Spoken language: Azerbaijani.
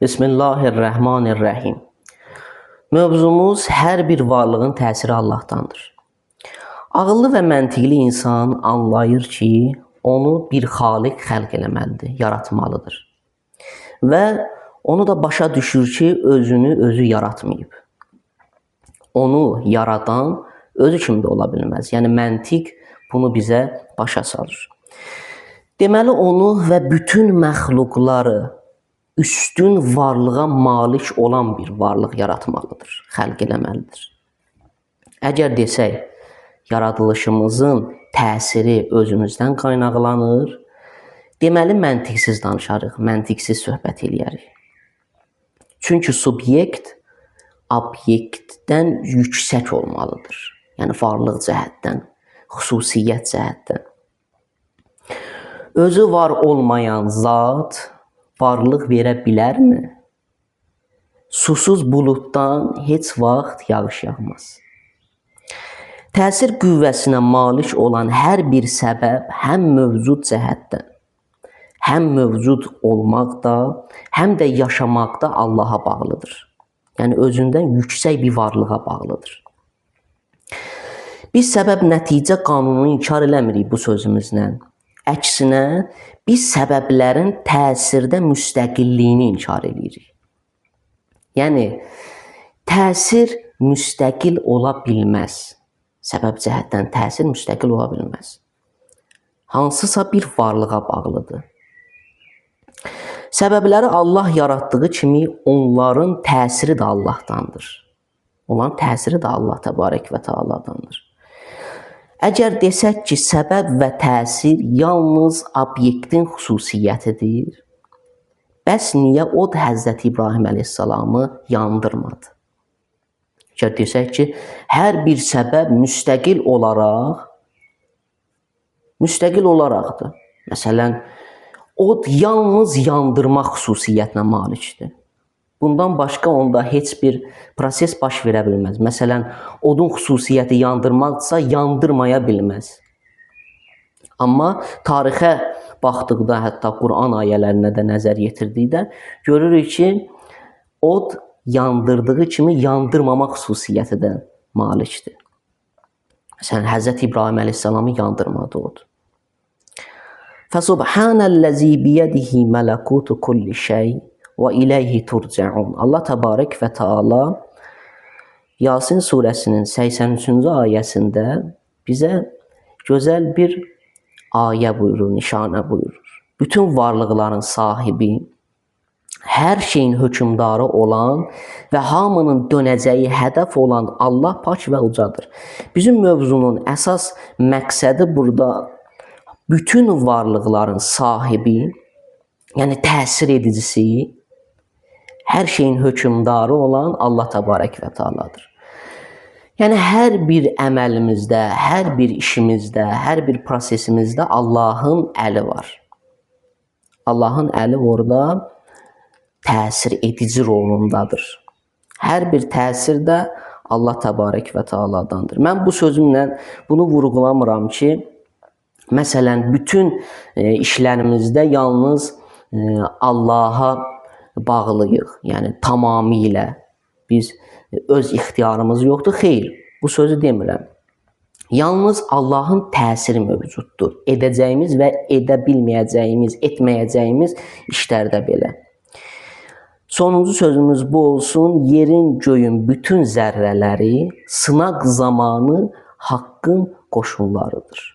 Bismillahirrahmanirrahim. Mövzumuz hər bir varlığın təsiri Allahdandır. Ağıllı və məntiqli insan anlayır ki, onu bir xaliq xəlq eləməlidir, yaratmalıdır. Və onu da başa düşür ki, özünü özü yaratmayıb. Onu yaradan özü kimi də ola bilməz. Yəni məntiq bunu bizə başa salır. Deməli onu və bütün məxluqları üstün varlığa malik olan bir varlıq yaratmalıdır, xəlq eləməlidir. Əgər desək, yaradılışımızın təsiri özümüzdən qaynaqlanır, deməli məntiqsiz danışarıq, məntiqsiz söhbət eləyərik. Çünki subyekt obyektdən yüksək olmalıdır. Yəni varlıq cəhətdən, xüsusiyyət cəhətdən. Özü var olmayan zat varlıq verə bilərmi? Susuz buluddan heç vaxt yağış yağmaz. Təsir qüvvəsinə malik olan hər bir səbəb həm mövcud cəhətdən, həm mövcud olmaqda, həm də yaşamaqda Allaha bağlıdır. Yəni özündən yüksək bir varlığa bağlıdır. Biz səbəb-nəticə qanununu inkar eləmirik bu sözümüzlə. Əksinə, biz səbəblərin təsirdə müstəqilliyini inkar edirik. Yəni, təsir müstəqil ola bilməz. Səbəb cəhətdən təsir müstəqil ola bilməz. Hansısa bir varlığa bağlıdır. Səbəbləri Allah yaratdığı kimi onların təsiri də Allahdandır. Onların təsiri də Allah təbarək və tealadandır. Əgər desək ki, səbəb və təsir yalnız obyektin xüsusiyyətidir, bəs niyə od Həzrəti İbrahim əleyhissalamı yandırmadı? Əgər desək ki, hər bir səbəb müstəqil olaraqdır. Məsələn, od yalnız yandırmaq xüsusiyyətinə malikdir. Bundan başqa onda heç bir proses baş verə bilməz. Məsələn, odun xüsusiyyəti yandırmaqdırsa, yandırmaya bilməz. Amma tarixə baxdıqda, hətta Quran ayələrinə də nəzər yetirdikdə görürük ki, od yandırdığı kimi yandırmamaq xüsusiyyəti də malikdir. Məsələn, Həzrəti İbrahim əleyhissalamı yandırmadı od. Fəsubhanəl-ləzi biyədihi mələkutu kulli şey və iləyhi turca'un. Allah təbarək və Teala Yasin surəsinin 83-cü ayəsində bizə gözəl bir ayə buyurur, nişanə buyurur. Bütün varlıqların sahibi, hər şeyin hökmdarı olan və hamının dönəcəyi hədəf olan Allah pak və ucadır. Bizim mövzunun əsas məqsədi burada bütün varlıqların sahibi, yəni təsir edicisi, hər şeyin hökmdarı olan Allah təbarək və tealadır. Yəni hər bir əməlimizdə, hər bir işimizdə, hər bir prosesimizdə Allahın əli var. Allahın əli orada təsir edici rolundadır. Hər bir təsir də Allah təbarək və tealadandır. Mən bu sözümlə bunu vurğulamıram ki, məsələn, bütün işlərimizdə yalnız Allaha bağlıyıq. Yəni tamamilə biz öz ixtiyarımız yoxdur. Xeyr, bu sözü demirəm. Yalnız Allahın təsiri mövcuddur. Edəcəyimiz və edə bilməyəcəyimiz, etməyəcəyimiz işlərdə belə. Sonuncu sözümüz bu olsun. Yerin, göyün bütün zərrələri sınaq zamanı haqqın qoşunlarıdır.